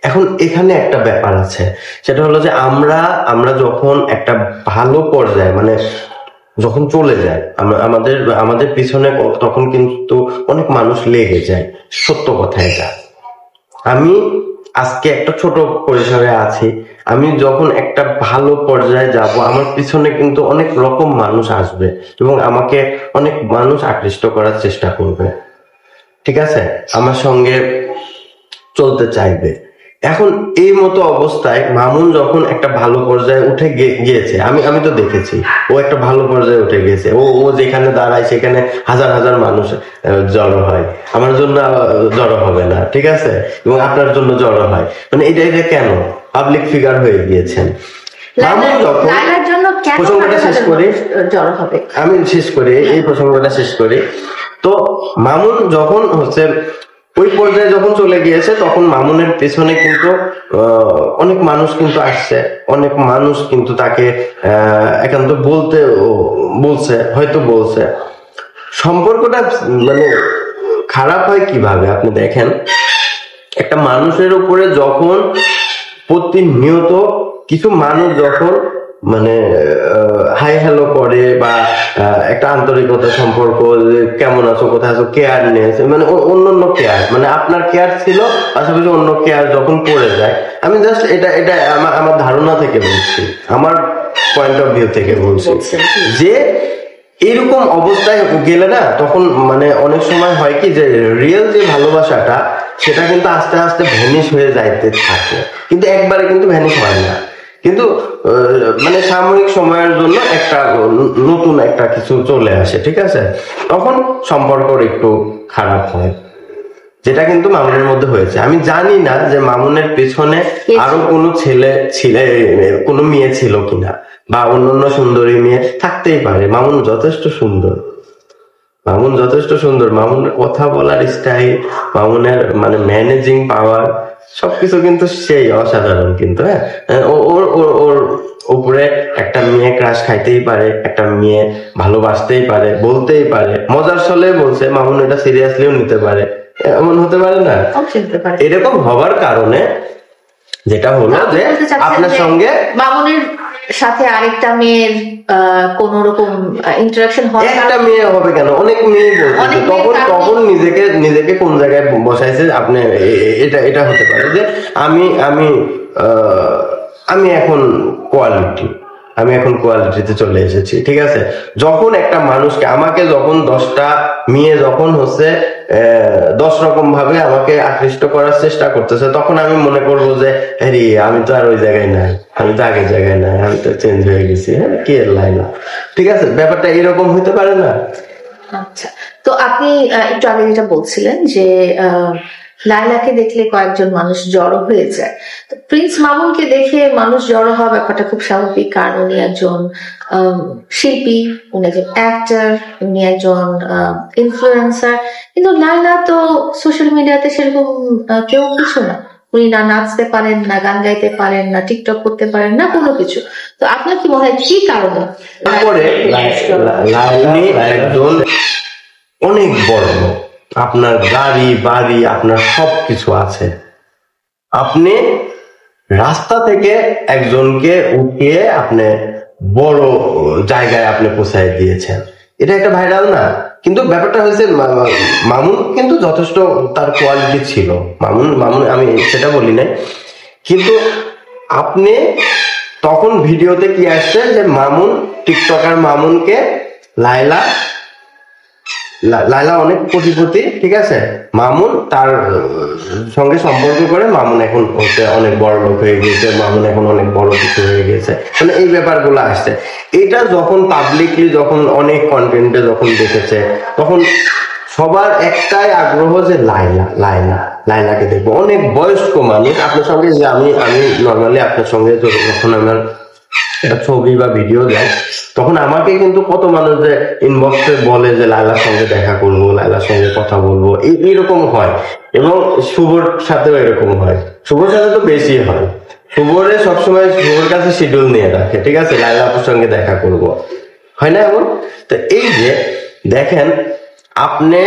এখন এখানে একটা ব্যাপার আছে, সেটা হলো যে আমরা যখন একটা ভালো পর্যায়ে মানে যখন চলে যায়, আমাদের পিছনে তখন কিন্তু অনেক মানুষ লেগে যায়, সত্য কথায় যা। আমি আজকে একটা ছোট পরিসরে আছি, আমি যখন একটা ভালো পর্যায়ে যাব, আমার পিছনে কিন্তু অনেক রকম মানুষ আসবে, এবং আমাকে অনেক মানুষ আকৃষ্ট করার চেষ্টা করবে, ঠিক আছে, আমার সঙ্গে চলতে চাইবে। এখন এই মতো অবস্থায় মামুন যখন একটা ভালো পর্যায়ে উঠে গিয়েছে, আমি তো দেখেছি ও একটা ভালো পর্যায়ে উঠে গেছে, ও যেখানে দাঁড়ায় সেখানে হাজার হাজার মানুষ জড়ো হয়, আমার জন্য জড়ো হবে না, ঠিক আছে, এবং আপনার জন্য জড়ো হয়, মানে এটা কেন পাবলিক ফিগার হয়ে গিয়েছেন। মামুন যখন প্রসঙ্গটা শেষ করি, আমি শেষ করি এই প্রসঙ্গটা শেষ করি। তো মামুন যখন হচ্ছে ওই পর্যায়ে যখন চলে গিয়েছে, তখন মামুনের পেছনে কিন্তু অনেক মানুষ কিন্তু আসছে, অনেক মানুষ কিন্তু তাকে একান্ত বলছে, হয়তো বলছে। সম্পর্কটা মানে খারাপ হয় কিভাবে আপনি দেখেন, একটা মানুষের উপরে যখন প্রতিনিয়ত কিছু মানুষ যখন মানে হাই হ্যালো করে বা একটা আন্তরিকতা সম্পর্ক, যে কেমন আছো, কোথায় আছো, কেয়ারনেস, মানে অন্য কেয়ার, মানে আপনার কেয়ার ছিল পাশাপাশি অন্য কেয়ার যখন পড়ে যায়, আমি জাস্ট এটা এটা আমার ধারণা থেকে বলছি, আমার পয়েন্ট অফ ভিউ থেকে বলছি যে এরকম অবস্থায় গেলে না তখন মানে অনেক সময় হয় কি যে রিয়েল যে ভালোবাসাটা সেটা কিন্তু আস্তে আস্তে ভ্যানিশ হয়ে যাইতে থাকে, কিন্তু একবারে কিন্তু ভ্যানিশ হয় না, কিন্তু মানে সাময়িক সময়ের জন্য একটা নতুন একটা কিছু চলে আসে, ঠিক আছে, তখন সম্পর্ক একটু খারাপ হয়, যেটা কিন্তু মামুনের মধ্যে হয়েছে। আমি জানি না যে মামুনের পেছনে আরো কোনো কোনো মেয়ে ছিল কিনা, বা অন্যান্য সুন্দরী মেয়ে থাকতেই পারে, মামুন যথেষ্ট সুন্দর, মামুনের কথা বলার স্টাইল, মামুনের মানে ম্যানেজিং পাওয়ার সবকিছু কিন্তু সেই অসাধারণ, কিন্তু হ্যাঁ ওর ওর ওর উপরে একটা মেয়ে ক্রাশ খাইতেই পারে, একটা মেয়ে ভালোবাসতেই পারে, বলতেই পারে, মজার ছলে বলছে, মামুন এটা সিরিয়াসলিও নিতে পারে, এমন হতে পারে না? এরকম হবার কারণে যেটা হলো যে আপনার সঙ্গে মামুনের সাথে আরেকটা মেয়ের কোন রকম ইন্টারাকশন হয়, একটা মেয়ে হবে কেন, অনেক মেয়ে বলছে, তখন নিজেকে কোন জায়গায় বসাইছে আপনি, এটা হতে পারে যে আমি আমি আমি এখন কোয়ালিটিতে চলে এসেছি, ঠিক আছে, যখন একটা মানুষকে আমাকে যখন 10টা মেয়ে যখন হচ্ছে 10 রকম ভাবে আমাকে আকৃষ্ট করার চেষ্টা করতেছে, তখন আমি মনে করবো যে আরে আমি তো আর ওই জায়গায় নাই, আমি তো আগের জায়গায় নাই, আমি তো চেঞ্জ হয়ে গেছি, হ্যাঁ কি এর লাইন, ঠিক আছে, ব্যাপারটা এরকম হতে পারে না? আচ্ছা, তো আপনি একটু আগে যেটা বলছিলেন যে লায়লাকে দেখলে কয়েকজন মানুষ জড়ো হয়ে যায়, তো প্রিন্স মামুনকে দেখে মানুষ জড়ো হওয়া ব্যাপারটা খুব স্বাভাবিক, কারণ উনি একজন শিল্পী, উনি একজন অ্যাক্টর, উনি একজন ইনফ্লুয়েন্সার, কিন্তু লায়লা তো সোশ্যাল মিডিয়াতে সেরকম কেউ কিছু না, উনি না নাচতে পারেন, না গান গাইতে পারেন, না টিকটক করতে পারেন, না কোনো কিছু, তো আপনার কি মনে হয় কি কারণে? তারপরে উনি একজন অনেক বড় লোক, আপনার গাড়ি বাড়ি আপনার সবকিছু আছে, আপনি রাস্তা থেকে একজনকে উঠিয়ে আপনি বড় জায়গায় আপনি পৌঁছায় দিয়েছেন, এটা একটা ভাইরাল না? কিন্তু ব্যাপারটা হয়েছে মামুন কিন্তু যথেষ্ট তার কোয়ালিটি ছিল, মামুন আমি সেটা বলি নাই, কিন্তু আপনি তখন ভিডিওতে কি আসছে যে মামুন টিকটকার মামুনকে লায়লা অনেক কোটিপতি, ঠিক আছে, মামুন তার সঙ্গে সম্পর্ক করে মামুন এখন হচ্ছে অনেক বড় লোক হয়ে গিয়েছে, মামুন এখন অনেক বড় কিছু হয়ে গেছে, মানে এই ব্যাপারগুলো আসছে, এটা যখন পাবলিকলি যখন অনেক কন্টেন্টে যখন দেখেছে, তখন সবার একটাই আগ্রহ যে লায়লাকে দেখবো, অনেক বয়স্ক মানুষ আপনার সঙ্গে, যে আমি নর্মালি আপনার সঙ্গে যখন আমার ছবি বা ভিডিও দেয়, তখন আমাকে কিন্তু কত মানুষ যে ইনবক্সে বলে যে লায়লার সঙ্গে দেখা করবো, লায়লার সঙ্গে কথা বলবো, এইরকম হয়, এবং শুভর সাথেও এরকম হয়, শুভর সাথে তো বেশি হয়, শুভরে সবসময় শুভর কাছে শিডিউল নিয়ে রাখে, ঠিক আছে, লায়লা আপুর সঙ্গে দেখা করব, হয় না এমন? তো এই যে দেখেন, আপনি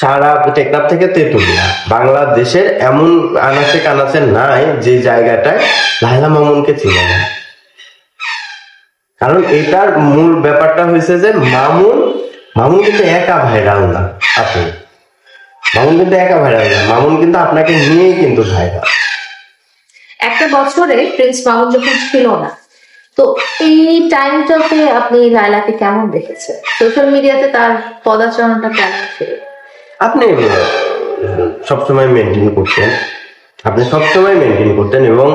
সারা টেকনাফ থেকে তেতুলিয়া বাংলাদেশের এমন আনাচে কানাচে নাই যে জায়গাটায় লায়লা মামুনকে চিনে না, কারণ এটার মূল ব্যাপারটা হয়েছে যে মামুন কিন্তু একা ভাইরাল না, আপনি মামুন কিন্তু একা ভাইরাল না, মামুন কিন্তু আপনাকে নিয়েই কিন্তু ভাইরাল। একটা বছরে প্রিন্স মামুন যখন ছিল না, তো এই টাইমটাতে আপনি লায়লাকে কেমন দেখেছেন? সোশ্যাল মিডিয়াতে তার পদাচরণটা কেমন ছিল? আপনি সবসময় মেনটেন করতেন, এবং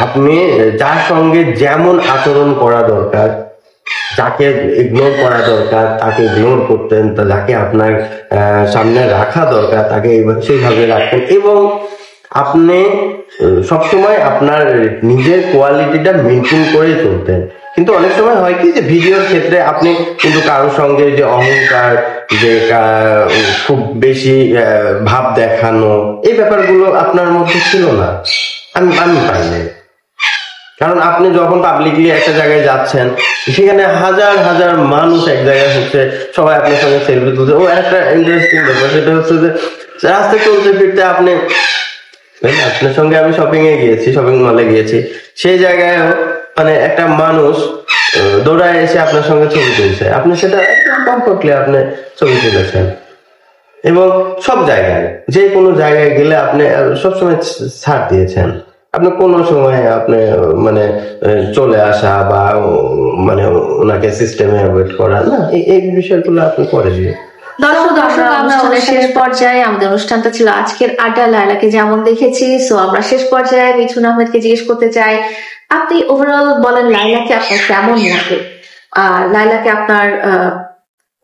আপনি যার সঙ্গে যেমন আচরণ করা দরকার, যাকে ইগনোর করা দরকার তাকে ইগনোর করতেন, যাকে আপনার সামনে রাখা দরকার তাকে সেইভাবে রাখতেন, এবং আপনি সবসময় আপনার নিজের কোয়ালিটিটা মেনটেন করে চলতেন। কিন্তু অনেক সময় হয় কি যে ভিডিওর ক্ষেত্রে আপনি কিন্তু কারোর সঙ্গে যে অহংকার, যে খুব বেশি ভাব দেখানো, এই ব্যাপারগুলো আপনার মধ্যে ছিল না, আমি পাইনি। কারণ আপনি যখন পাবলিকলি একটা জায়গায় যাচ্ছেন, সেখানে হাজার হাজার মানুষ এক জায়গায় হচ্ছে, সবাই আপনার সঙ্গে সেলফি তুলছে। ও একটা ইন্টারেস্টিং ব্যাপার, সেটা হচ্ছে যে রাস্তায় চলতে ফিরতে আপনি, আপনার সঙ্গে আমি শপিং এ গিয়েছি, শপিং মলে গিয়েছি, সেই জায়গায়ও মানে একটা মানুষ দৌড়ায় এসে আপনার সঙ্গে ছবি তুলছে, আপনি সেটা একদম কমফোর্টলি আপনি ছবি তুলেছেন। এবং সব জায়গায়, যে কোনো জায়গায় গেলে আপনি সবসময় ছাড় দিয়েছেন। আপনি কোনো সময় আপনি মানে চলে আসা বা মানে ওনাকে সিস্টেমে অ্যাভয়েড করা না, এই বিষয়গুলো আপনি করেননি। দর্শক আমরা শেষ পর্যায়ে, আমাদের অনুষ্ঠানটা ছিল আজকের আড্ডা। লায়লাকে যেমন দেখেছি, সো আমরা শেষ পর্যায়ে মিঠুন আহমেদকে জিজ্ঞেস করতে চাই, আপনি ওভারঅল বলেন লায়লাকে আপনার কেমন লাগে, আর লায়লাকে আপনার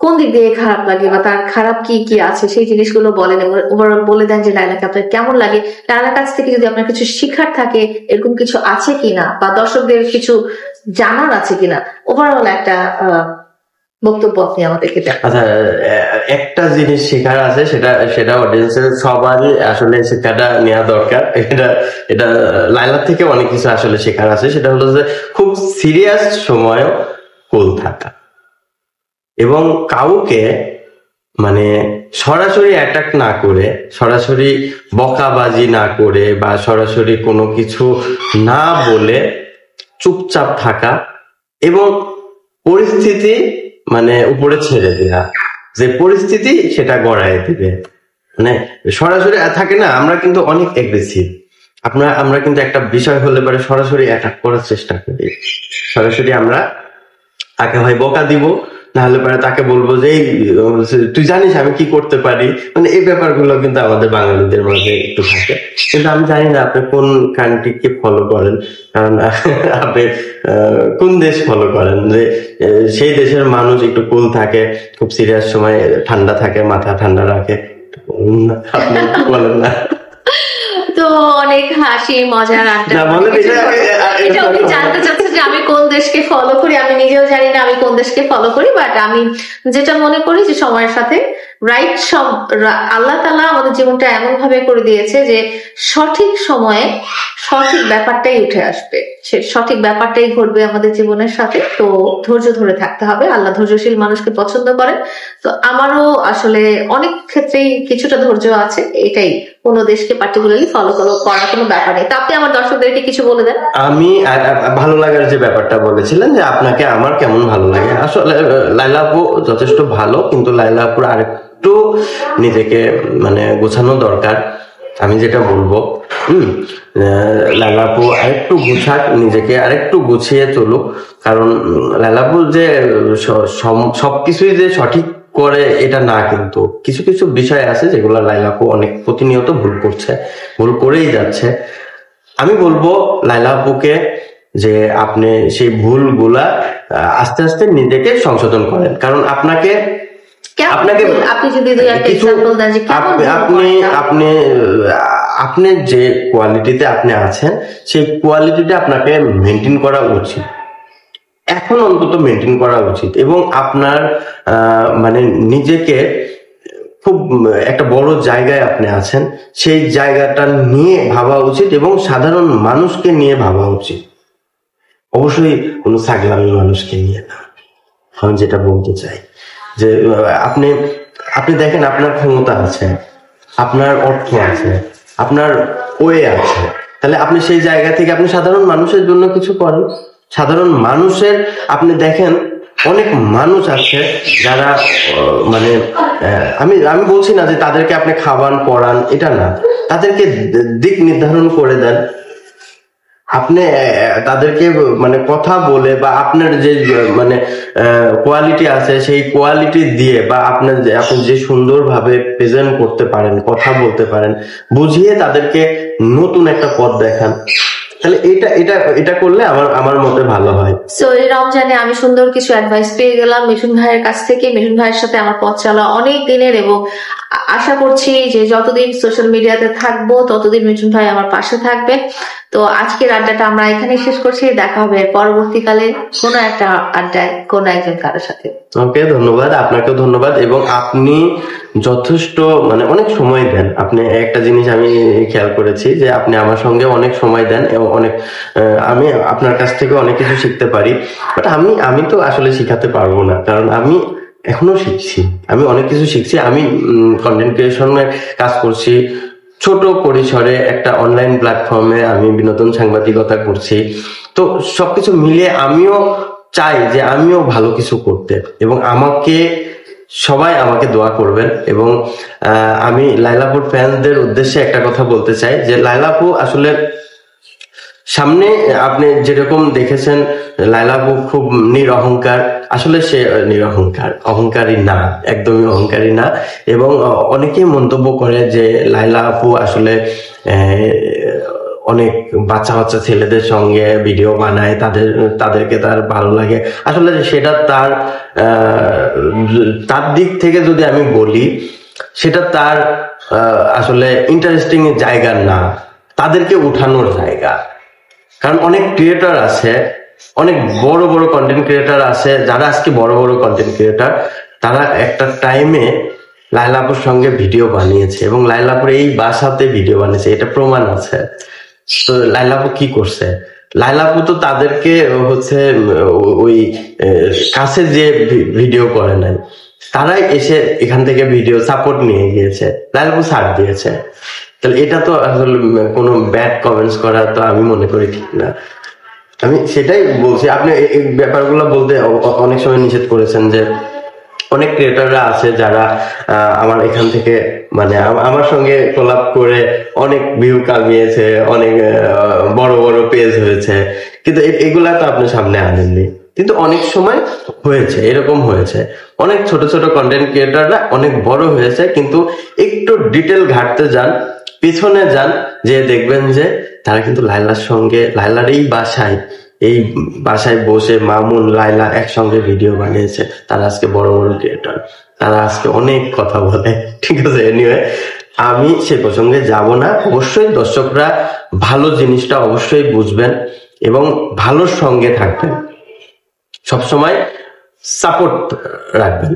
কোন দিক দিয়ে খারাপ লাগে বা তার খারাপ কি কি আছে সেই জিনিসগুলো বলেন, এবং ওভারঅল বলে দেন যে লায়লাকে আপনার কেমন লাগে। লায়লার কাছ থেকে যদি আপনার কিছু শিখার থাকে, এরকম কিছু আছে কিনা, বা দর্শকদের কিছু জানার আছে কিনা, ওভারঅল একটা বক্তব্য আপনি আমাদেরকে দেন। আচ্ছা, একটা জিনিস শেখার আছে, সেটা অডিয়েন্সের সবারই আসলে শেখাটা নেওয়া দরকার। এটা লায়লার থেকে অনেক কিছু আসলে শেখার আছে। সেটা হলো যে খুব সিরিয়াস সময়ও কুল থাকা, এবং কাউকে মানে সরাসরি অ্যাটাক না করে, সরাসরি বকাবাজি না করে, বা সরাসরি কোনো কিছু না বলে চুপচাপ থাকা, এবং পরিস্থিতি মানে উপরে ছেড়ে দেওয়া, যে পরিস্থিতি সেটা গড়ায় দিবে। মানে সরাসরি থাকে না, আমরা কিন্তু অনেক এগ্রেসিভ, আমরা কিন্তু একটা বিষয় হলে পরে সরাসরি অ্যাটাক করার চেষ্টা করি। সরাসরি আমরা তাকে হয় বকা দিব, না হলে পরে তাকে বলবো যে তুই জানিস আমি কি করতে পারি। মানে এই ব্যাপারগুলো কিন্তু আমাদের বাঙালিদের মাঝে একটু থাকে। কিন্তু আমি জানি না আপনি কোন কান্ট্রিকে ফলো করেন, কারণ আপনি কোন দেশ ফলো করেন, যে সেই দেশের মানুষ একটু কুল থাকে, খুব সিরিয়াস সময় ঠান্ডা থাকে, মাথা ঠান্ডা রাখে। আপনি বলেন না তো অনেক হাসি মজার আড্ডা। এটা উনি জানতে চাচ্ছে যে আমি কোন দেশকে ফলো করি। আমি নিজেও জানি না আমি কোন দেশকে ফলো করি, বাট আমি যেটা মনে করি যে সময়ের সাথে রাইট আল্লাহ তাআলা আমাদের জীবনটা এমন ভাবে করে দিয়েছে যে সঠিক সময়ে সঠিক ব্যাপারটাই উঠে আসবে, সে সঠিক ব্যাপারটাই ঘটবে আমাদের জীবনের সাথে। তো ধৈর্য ধরে থাকতে হবে, আল্লাহ ধৈর্যশীল মানুষকে পছন্দ করেন। তো আমারও আসলে অনেক ক্ষেত্রেই কিছুটা ধৈর্য আছে, এটাই কোনো দেশকে পার্টিকুলারলি ফলো করার কোনো ব্যাপার নেই। তা আপনি আমার দর্শকদেরকে কিছু বলে দেন। আমি ভালো লাগার যে ব্যাপারটা বলেছিলেন, যে আপনাকে আমার কেমন ভালো লাগে, আসলে লায়লা আপু যথেষ্ট ভালো, কিন্তু লায়লা আপুর আরেকটু নিজেকে মানে গোছানো দরকার। আমি যেটা বলবো, লায়লা আপু আরেকটু গুছাক, নিজেকে আরেকটু গুছিয়ে চলুক। কারণ লায়লা আপু যে সবকিছুই যে সঠিক করে এটা না, কিন্তু কিছু কিছু বিষয় আছে যেগুলো লায়লা আপু অনেক প্রতিনিয়ত ভুল করছে, ভুল করেই যাচ্ছে। আমি বলবো লায়লা আপুকে যে আপনি সেই ভুলগুলা আস্তে আস্তে নিজেকে সংশোধন করেন। কারণ আপনাকে আপনি যদি আপনি যে কোয়ালিটিতে আপনি আছেন, সেই কোয়ালিটিটা আপনাকে মেনটেন করা উচিত, এখন অন্তত মেনটেন করা উচিত। এবং আপনার মানে নিজেকে খুব একটা বড় জায়গায় আপনি আছেন, সেই জায়গাটা নিয়ে ভাবা উচিত, এবং সাধারণ মানুষকে নিয়ে ভাবা উচিত, অবশ্যই কোনো ছাগলামি মানুষকে নিয়ে না। আমি যেটা বলতে চাই যে আপনি দেখেন, আপনার ক্ষমতা আছে, আপনার অর্থ আছে, আপনার ওয়ে আছে, তাহলে আপনি সেই জায়গা থেকে আপনি সাধারণ মানুষের জন্য কিছু করেন। সাধারণ মানুষের আপনি দেখেন অনেক মানুষ আছে যারা মানে আমি বলছি না যে তাদেরকে আপনি খাওয়ান পড়ান, এটা না, তাদেরকে দিক নির্ধারণ করে দেন। আপনি তাদেরকে মানে কথা বলে, বা আপনার যে মানে কোয়ালিটি আছে সেই কোয়ালিটি দিয়ে, বা আপনি যে সুন্দরভাবে প্রেজেন্ট করতে পারেন, কথা বলতে পারেন, বুঝিয়ে তাদেরকে নতুন একটা পথ দেখান, তাহলে এটা করলে আমার মতে ভালো হয়। সো এই রমজানে আমি সুন্দর কিছু অ্যাডভাইস পেয়ে গেলাম মিঠুন ভাইয়ের কাছ থেকে। মিঠুন ভাইয়ের সাথে আমার পথ চলা অনেক দিনের, এবং আশা করছি যে যতদিন সোশ্যাল মিডিয়াতে থাকবো ততদিন মিঠুন ভাই আমার পাশে থাকবে। তো আজকের আড্ডাটা আমরা এখানে শেষ করছি, দেখা হবে পরবর্তীকালে কোনো একটা আড্ডায় কোনো একজন কারোর সাথে। ওকে, ধন্যবাদ, আপনাকেও ধন্যবাদ। এবং আপনি যথেষ্ট মানে অনেক সময় দেন। আপনি একটা জিনিস আমি খেয়াল করেছি যে আপনি আমার সঙ্গে অনেক সময় দেন এবং অনেক আমি আপনার কাছ থেকে অনেক কিছু শিখতে পারি। বাট আমি তো আসলে শিখাতে পারবো না, কারণ আমি এখনো শিখছি। আমি অনেক কিছু শিখছি। আমি কন্টেন্ট ক্রিয়েশনের কাজ করছি, ছোট পরিসরে একটা অনলাইন প্ল্যাটফর্মে আমি বিনোদন সাংবাদিকতা করছি। তো সবকিছু মিলিয়ে আমিও চাই যে আমিও ভালো কিছু করতে, এবং সবাই আমাকে দোয়া করবেন। এবং আমি লাইলাপুর ফ্যানদের উদ্দেশ্যে একটা কথা বলতে চাই যে লাইলাপু আসলে সামনে আপনি যেরকম দেখেছেন, লাইলাপু খুব নিরহংকার। আসলে সে অহংকারী না, একদমই অহংকারী না। এবং অনেকেই মন্তব্য করে যে লাইলা আপু আসলে অনেক বাচ্চা বাচ্চা ছেলেদের সঙ্গে ভিডিও বানায়, তাদেরকে তার ভালো লাগে। আসলে সেটা তার দিক থেকে যদি আমি বলি, সেটা তার আসলে ইন্টারেস্টিং জায়গা না, তাদেরকে উঠানোর জায়গা। কারণ অনেক ক্রিয়েটর আছে, অনেক বড় বড় কন্টেন্ট ক্রিয়েটর আছে, যারা আজকে বড় বড় কন্টেন্ট ক্রিয়েটর, তারা একটা টাইমে লাইলাপুর সঙ্গে ভিডিও বানিয়েছে এবং লাইলাপুর এই বাসাতে ভিডিও বানিয়েছে, এটা প্রমাণ আছে। তো লাইলাপু কি করছে? লাইলাপু তো তাদেরকে হচ্ছে ওই কাছে যে ভিডিও করে নাই, তারাই এসে এখান থেকে ভিডিও সাপোর্ট নিয়ে গিয়েছে, লাইলাপু ছাড় দিয়েছে। তাহলে এটা তো আসলে কোনো ব্যাড কমেন্টস করা তো আমি মনে করি ঠিক না। আমি সেটাই বলছি। আপনি এই ব্যাপারগুলো বলতে অনেক সময় নিষেধ করেছেন যে অনেক ক্রিয়েটররা আছে যারা আমার এখান থেকে মানে আমার সঙ্গে কোলাপ করে অনেক ভিউ কামিয়েছে, অনেক বড় বড় পেজ হয়েছে, কিন্তু এগুলা তো আপনি সামনে আনেননি। কিন্তু অনেক সময় হয়েছে, এরকম হয়েছে, অনেক ছোট ছোট কন্টেন্ট ক্রিয়েটররা অনেক বড় হয়েছে, কিন্তু একটু ডিটেল ঘাটতে যান, পিছনে যান, যে দেখবেন যে তারা কিন্তু লাইলার এই বাসায় বসে মামুন লাইলা একসঙ্গে ভিডিও বানিয়েছে। তারা আজকে বড় বড় ক্রিয়েটর, তারা আজকে অনেক কথা বলে। ঠিক আছে, এনিওয়ে আমি সে প্রসঙ্গে যাব না। অবশ্যই দর্শকরা ভালো জিনিসটা অবশ্যই বুঝবেন এবং ভালোর সঙ্গে থাকবেন, সবসময় সাপোর্ট রাখবেন।